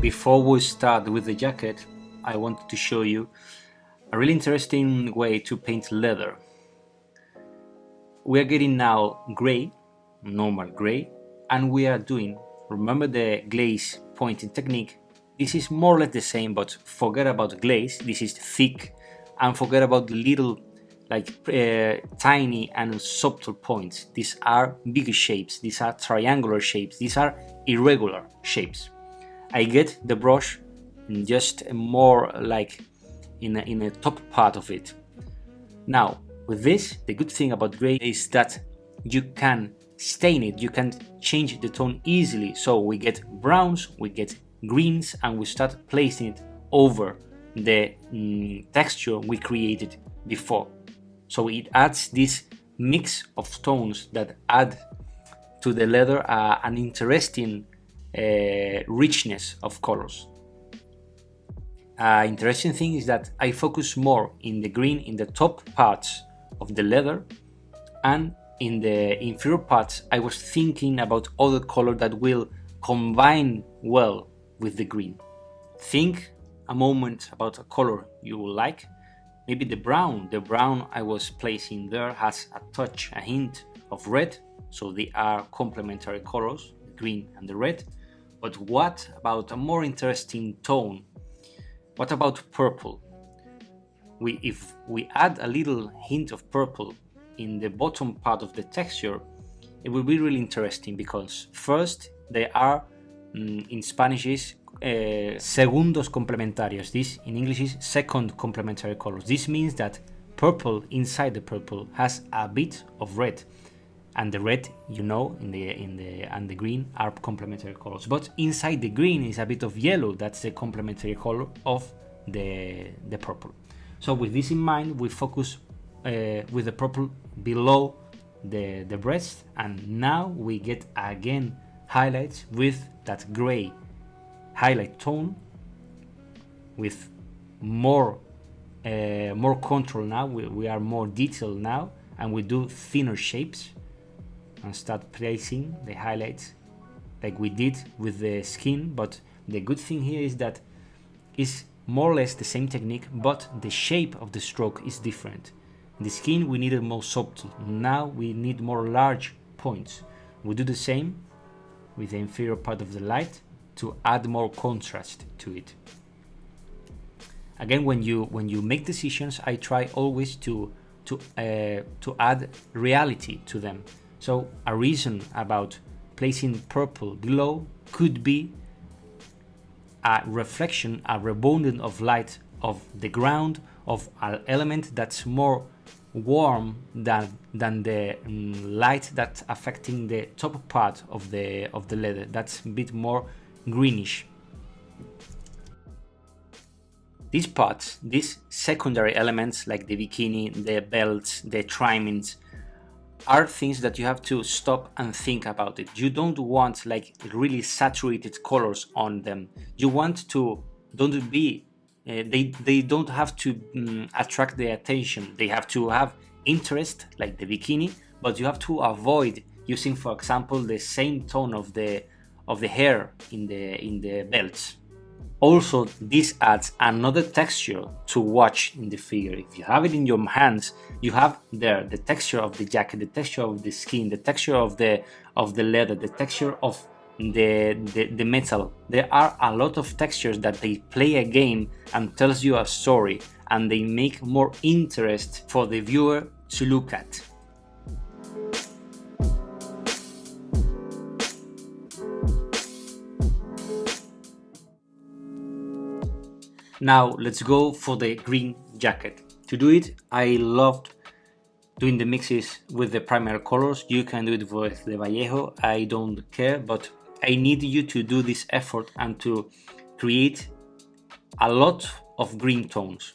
Before we start with the jacket, I wanted to show you a really interesting way to paint leather. We are getting now gray, normal gray, and we are doing, remember the glaze pointing technique? This is more or less the same, but forget about glaze, this is thick, and forget about the little tiny and subtle points. These are bigger shapes, these are triangular shapes, these are irregular shapes. I get the brush just more like in a top part of it. Now with this, the good thing about gray is that you can stain it, you can change the tone easily. So we get browns, we get greens, and we start placing it over the texture we created before. So it adds this mix of tones that add to the leather an interesting richness of colors. Interesting thing is that I focus more in the green in the top parts of the leather, and in the inferior parts I was thinking about other color that will combine well with the green. Think a moment about a color you will like. Maybe the brown I was placing there has a touch, a hint of red, so they are complementary colors, the green and the red. But what about a more interesting tone? What about purple? If we add a little hint of purple in the bottom part of the texture, it will be really interesting, because first they are, in Spanish is segundos complementarios. This in English is second complementary colors. This means that purple inside the purple has a bit of red, and the red, you know, and the green are complementary colors. But inside the green is a bit of yellow. That's the complementary color of the purple. So with this in mind, we focus with the purple below the breast, and now we get again highlights with that gray highlight tone with more control. Now we are more detailed now, and we do thinner shapes and start placing the highlights like we did with the skin. But the good thing here is that it's more or less the same technique, but the shape of the stroke is different. In the skin we needed more subtle, now we need more large points. We do the same with the inferior part of the light to add more contrast to it. Again, when you make decisions, I try always to add reality to them. So a reason about placing purple below could be a reflection, a rebounding of light of the ground, of an element that's more warm than the light that's affecting the top part of the leather. That's a bit more greenish. These parts, these secondary elements like the bikini, the belts, the trimmings, are things that you have to stop and think about it. You don't want like really saturated colors on them. You want to they don't have to attract the attention. They have to have interest like the bikini, but you have to avoid using, for example, the same tone of the hair in the belts. Also, this adds another texture to watch in the figure. If you have it in your hands, you have there the texture of the jacket, the texture of the skin, the texture of the leather, the texture of the metal. There are a lot of textures that they play a game and tells you a story, and they make more interest for the viewer to look at. Now let's go for the green jacket. To do it, I loved doing the mixes with the primary colors. You can do it with the Vallejo, I don't care, but I need you to do this effort and to create a lot of green tones.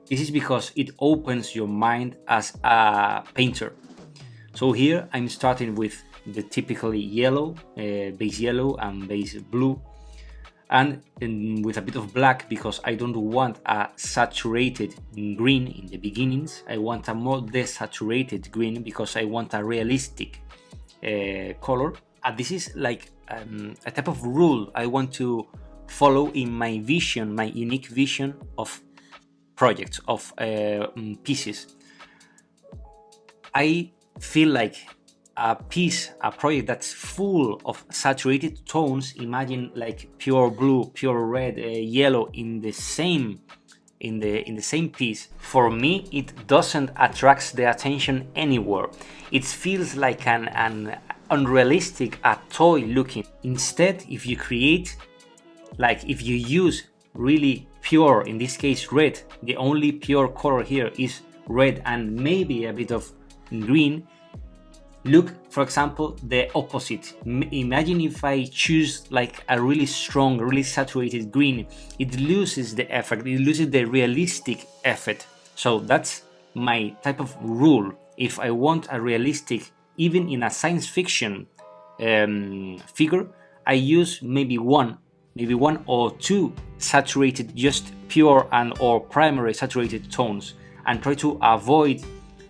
This is because it opens your mind as a painter. So here I'm starting with the typically yellow, base yellow and base blue, and with a bit of black, because I don't want a saturated green in the beginnings. I want a more desaturated green because I want a realistic color. This is like a type of rule I want to follow in my vision, my unique vision of projects, of pieces. I feel like a project that's full of saturated tones. Imagine like pure blue, pure red, yellow in the same piece. For me, it doesn't attract the attention anywhere. It feels like an unrealistic, a toy looking. Instead, if you create, like if you use really pure, in this case red, the only pure color here is red and maybe a bit of green. Look, for example, the opposite. Imagine if I choose like a really strong, really saturated green, it loses the effect, it loses the realistic effect. So that's my type of rule. If I want a realistic, even in a science fiction figure, I use maybe one or two saturated, just pure and or primary saturated tones, and try to avoid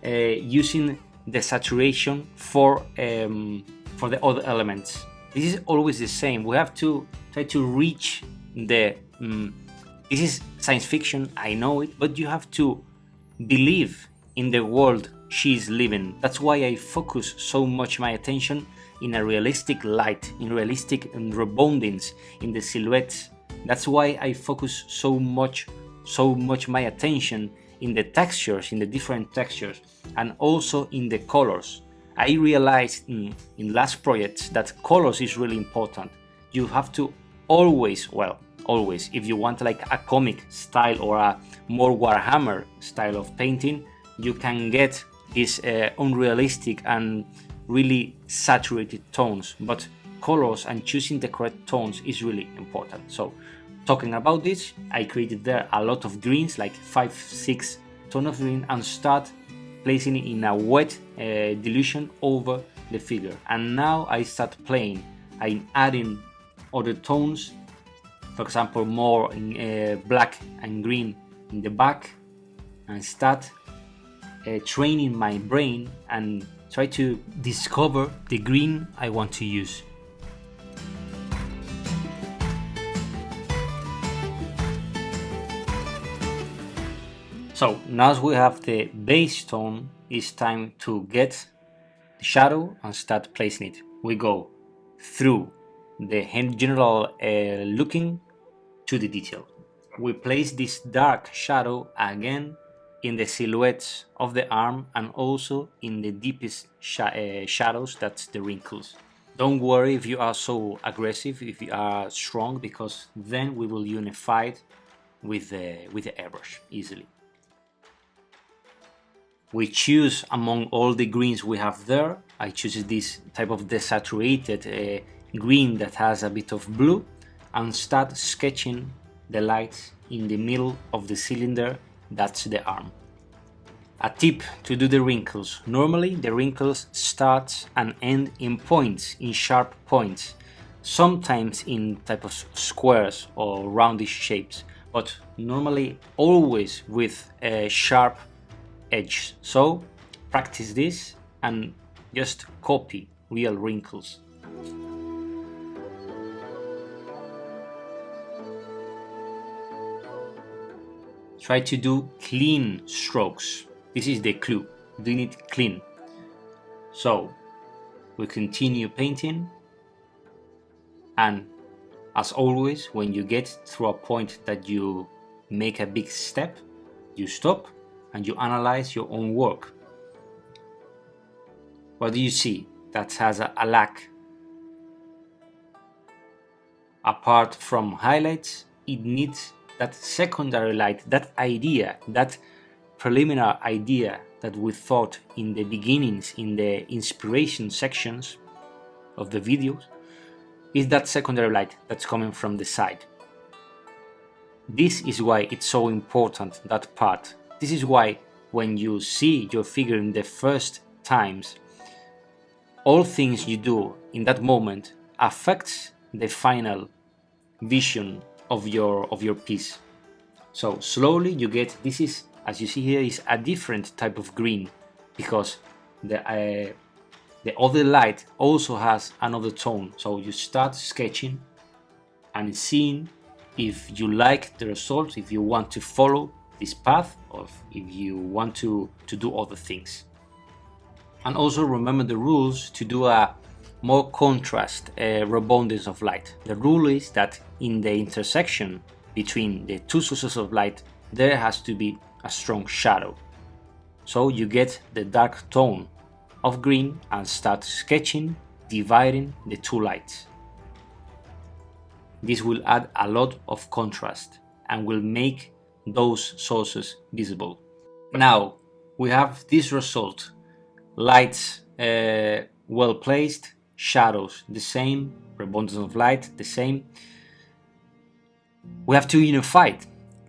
using the saturation for the other elements. This is always the same. We have to try to reach the this is science fiction, I know it, but you have to believe in the world she's living. That's why I focus so much my attention in a realistic light, in realistic reboundings, in the silhouettes. That's why I focus so much my attention in the textures, in the different textures, and also in the colors. I realized in last projects that colors is really important. You have to always, if you want like a comic style or a more Warhammer style of painting, you can get these unrealistic and really saturated tones, but colors and choosing the correct tones is really important. So talking about this, I created there a lot of greens, like 5-6 tone of green, and start placing it in a wet dilution over the figure. And now I start playing. I'm adding other tones, for example more black and green in the back, and start training my brain and try to discover the green I want to use. So now we have the base tone, it's time to get the shadow and start placing it. We go through the general looking to the detail. We place this dark shadow again in the silhouettes of the arm and also in the deepest shadows, that's the wrinkles. Don't worry if you are so aggressive, if you are strong, because then we will unify it with the airbrush easily. We choose among all the greens we have there. I choose this type of desaturated green that has a bit of blue, and start sketching the lights in the middle of the cylinder, that's the arm. A tip to do the wrinkles. Normally the wrinkles start and end in points, in sharp points, sometimes in type of squares or roundish shapes, but normally always with a sharp edge. So practice this and just copy real wrinkles. Try to do clean strokes. This is the clue, doing it clean. So we continue painting, and as always, when you get through a point that you make a big step, you stop and you analyze your own work. What do you see that has a lack? Apart from highlights, it needs that secondary light, that idea, that preliminary idea that we thought in the beginnings, in the inspiration sections of the videos, is that secondary light that's coming from the side. This is why it's so important, that part. This is why when you see your figure in the first times, all things you do in that moment affects the final vision of your piece. So slowly you get, this is, as you see here, is a different type of green, because the other light also has another tone. So you start sketching and seeing if you like the results, if you want to follow this path, or if you want to do other things. And also remember the rules to do a more contrast abundance of light. The rule is that in the intersection between the two sources of light, there has to be a strong shadow. So you get the dark tone of green and start sketching, dividing the two lights. This will add a lot of contrast and will make those sources visible. Now we have this result: lights well placed, shadows the same, abundance of light the same. We have to unify it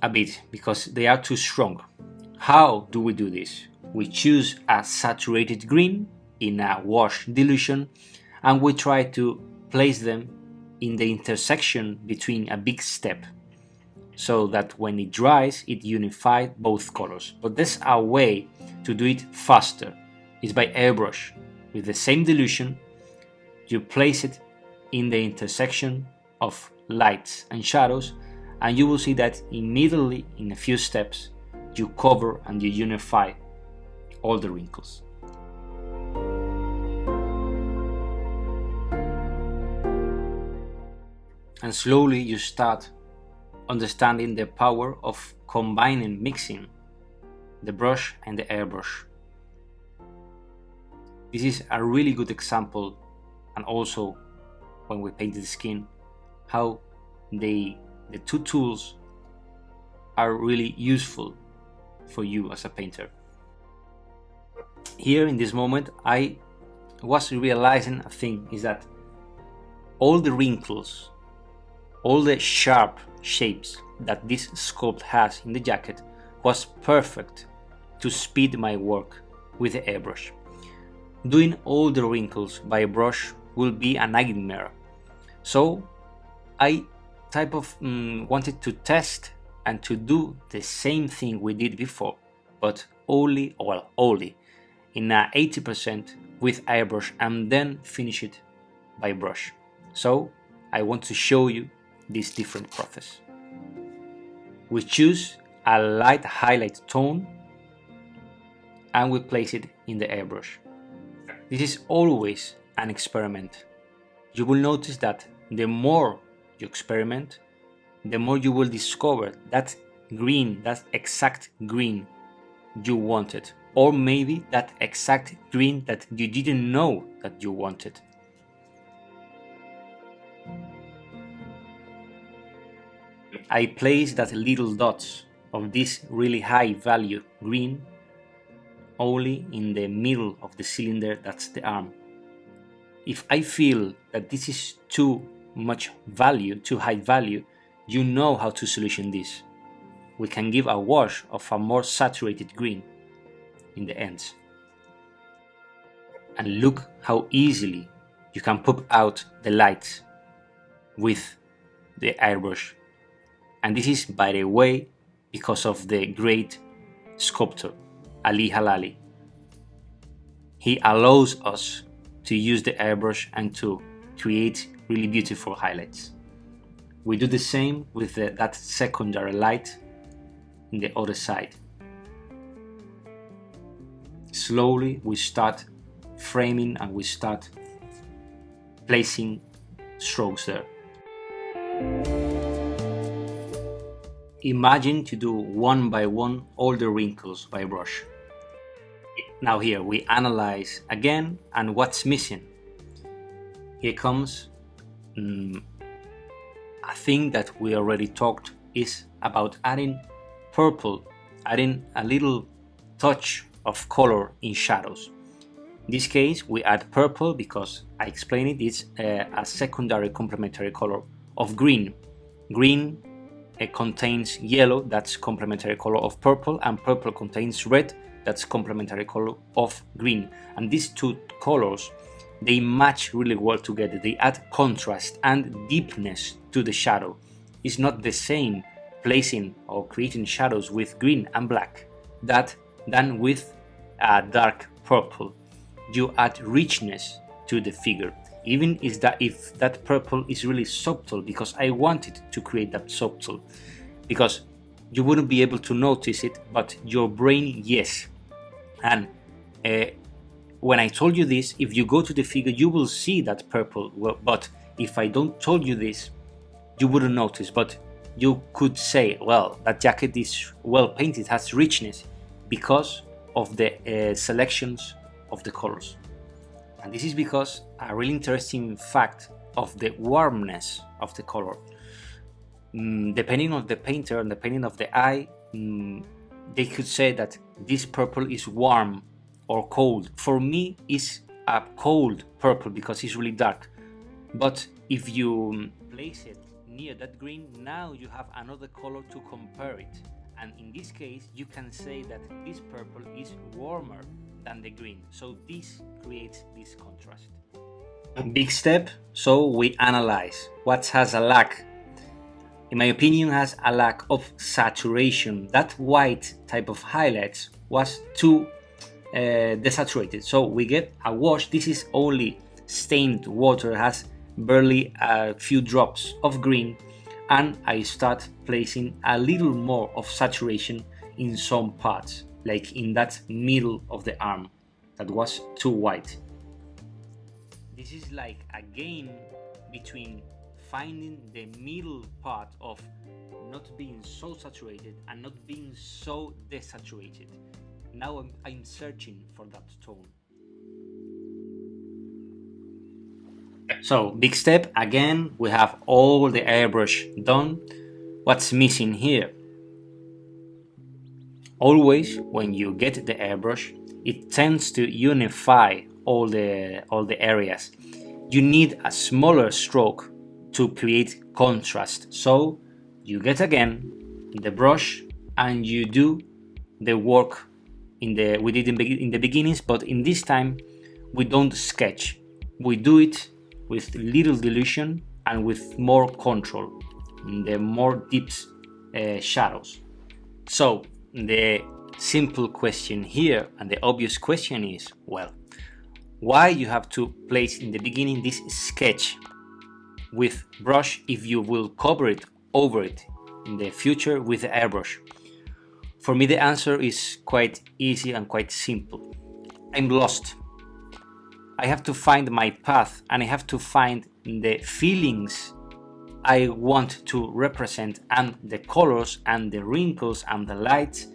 a bit because they are too strong. How do we do this? We choose a saturated green in a wash dilution and we try to place them in the intersection between a big step, so that when it dries it unifies both colors. But there's a way to do it faster. It's by airbrush. With the same dilution, you place it in the intersection of lights and shadows, and you will see that immediately in a few steps you cover and you unify all the wrinkles. And slowly you start understanding the power of combining, mixing the brush and the airbrush. This is a really good example, and also when we painted the skin, how the two tools are really useful for you as a painter. Here in this moment I was realizing a thing, is that all the wrinkles, all the sharp shapes that this sculpt has in the jacket was perfect to speed my work with the airbrush. Doing all the wrinkles by a brush will be a nightmare. So I wanted to test and to do the same thing we did before, but only in a 80% with airbrush and then finish it by brush. So I want to show you this different process. We choose a light highlight tone and we place it in the airbrush. This is always an experiment. You will notice that the more you experiment, the more you will discover that green, that exact green you wanted, or maybe that exact green that you didn't know that you wanted. I place that little dots of this really high value green only in the middle of the cylinder, that's the arm. If I feel that this is too much value, too high value, you know how to solution this. We can give a wash of a more saturated green in the ends. And look how easily you can pop out the lights with the airbrush. And this is, by the way, because of the great sculptor, Ali Halali. He allows us to use the airbrush and to create really beautiful highlights. We do the same with that secondary light in the other side. Slowly we start framing and we start placing strokes there. Imagine to do one by one all the wrinkles by brush. Now here we analyze again, and what's missing. Here comes a thing that we already talked, is about adding purple, adding a little touch of color in shadows. In this case we add purple because I explained it's a secondary complementary color of green. Green contains yellow, that's complementary color of purple, and purple contains red, that's complementary color of green. And these two colors, they match really well together. They add contrast and deepness to the shadow. It's not the same placing or creating shadows with green and black than with a dark purple. You add richness to the figure. even is that if that purple is really subtle, because I wanted to create that subtle, because you wouldn't be able to notice it, but your brain, yes. And when I told you this, if you go to the figure, you will see that purple. Well, but if I don't told you this, you wouldn't notice. But you could say, well, that jacket is well painted, has richness, because of the selections of the colors. And this is because a really interesting fact of the warmness of the color. Depending on the painter and depending on the eye, they could say that this purple is warm or cold. For me, it's a cold purple because it's really dark. But if you place it near that green, now you have another color to compare it. And in this case, you can say that this purple is warmer than the green. So this creates this contrast. A big step, so we analyze what has a lack. In my opinion, has a lack of saturation. That white type of highlights was too desaturated. So we get a wash. This is only stained water, has barely a few drops of green, and I start placing a little more of saturation in some parts, like in that middle of the arm that was too white. This is like a game between finding the middle part of not being so saturated and not being so desaturated. Now I'm searching for that tone. So, big step, again, we have all the airbrush done. What's missing here? Always, when you get the airbrush, it tends to unify all the areas. You need a smaller stroke to create contrast. So, you get again the brush and you do the work we did in the beginnings, but in this time we don't sketch. We do it with little dilution and with more control, the more deep shadows. So the simple question here and the obvious question is, well, why you have to place in the beginning this sketch with brush if you will cover it over it in the future with the airbrush? For me, the answer is quite easy and quite simple. I'm lost. I have to find my path and I have to find the feelings I want to represent and the colors and the wrinkles and the lights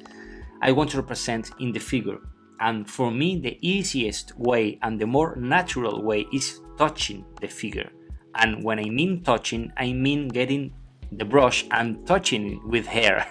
I want to represent in the figure. And for me, the easiest way and the more natural way is touching the figure. And when I mean touching, I mean getting the brush and touching it with hair.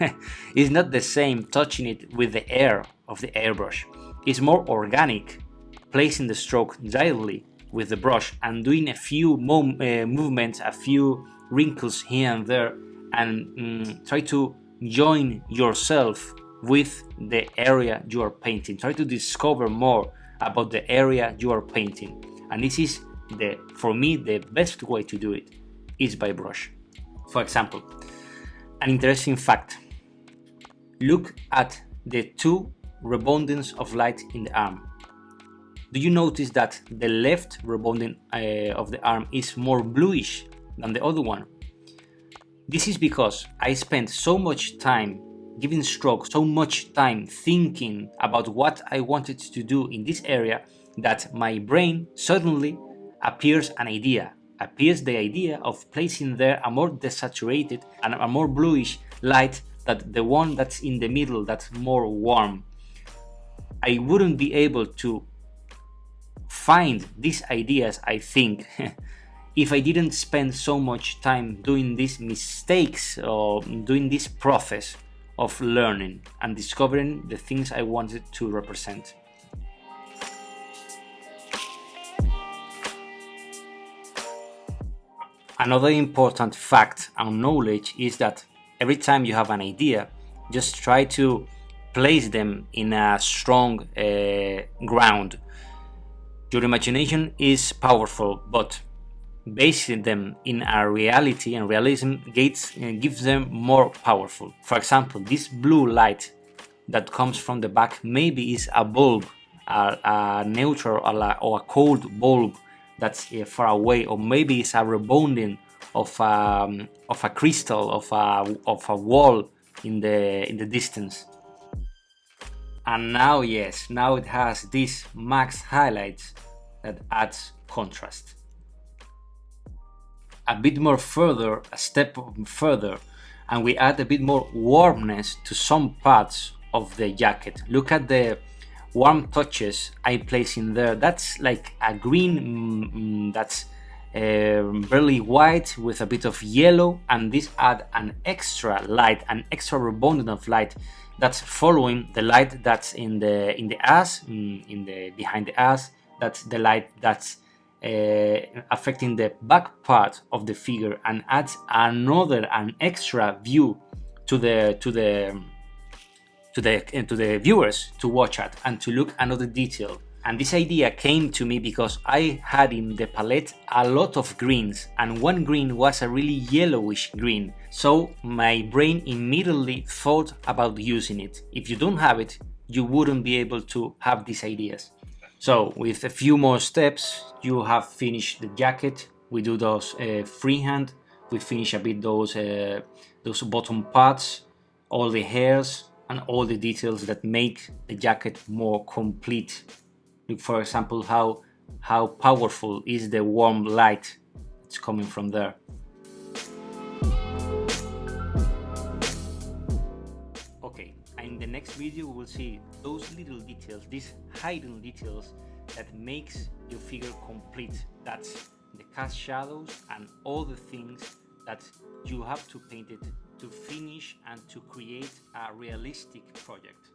It's not the same touching it with the air of the airbrush. It's more organic, placing the stroke directly with the brush and doing a few movements, a few wrinkles here and there, and try to join yourself with the area you are painting. Try to discover more about the area you are painting. And this is, for me, the best way to do it is by brush. For example, an interesting fact. Look at the two reboundings of light in the arm. Do you notice that the left rebounding of the arm is more bluish than the other one? This is because I spent so much time giving strokes, so much time thinking about what I wanted to do in this area, that my brain suddenly appears the idea of placing there a more desaturated and a more bluish light than the one that's in the middle, that's more warm. I wouldn't be able to find these ideas, I think, if I didn't spend so much time doing these mistakes or doing this process of learning and discovering the things I wanted to represent. Another important fact and knowledge is that every time you have an idea, just try to place them in a strong ground. Your imagination is powerful, but basing them in a reality and realism gives them more powerful. For example, this blue light that comes from the back maybe is a bulb, a neutral or a cold bulb that's far away, or maybe it's a rebounding of a crystal, of a wall in the distance. And now, yes, now it has these max highlights that adds contrast. A bit more further, a step further, and we add a bit more warmness to some parts of the jacket. Look at the warm touches I place in there. That's like a green that's barely white with a bit of yellow, and this add an extra light, an extra rebounding of light that's following the light that's in the ass, behind the ass. That's the light that's affecting the back part of the figure, and adds an extra view to the viewers to watch at and to look another detail. And this idea came to me because I had in the palette a lot of greens, and one green was a really yellowish green, so my brain immediately thought about using it. If you don't have it, you wouldn't be able to have these ideas. So with a few more steps, you have finished the jacket. We do those freehand. We finish a bit those bottom parts, all the hairs, and all the details that make the jacket more complete. Look, for example, how powerful is the warm light that's coming from there. Okay, in the next video we will see those little details, these hidden details that makes your figure complete. That's the cast shadows and all the things that you have to paint it to finish and to create a realistic project.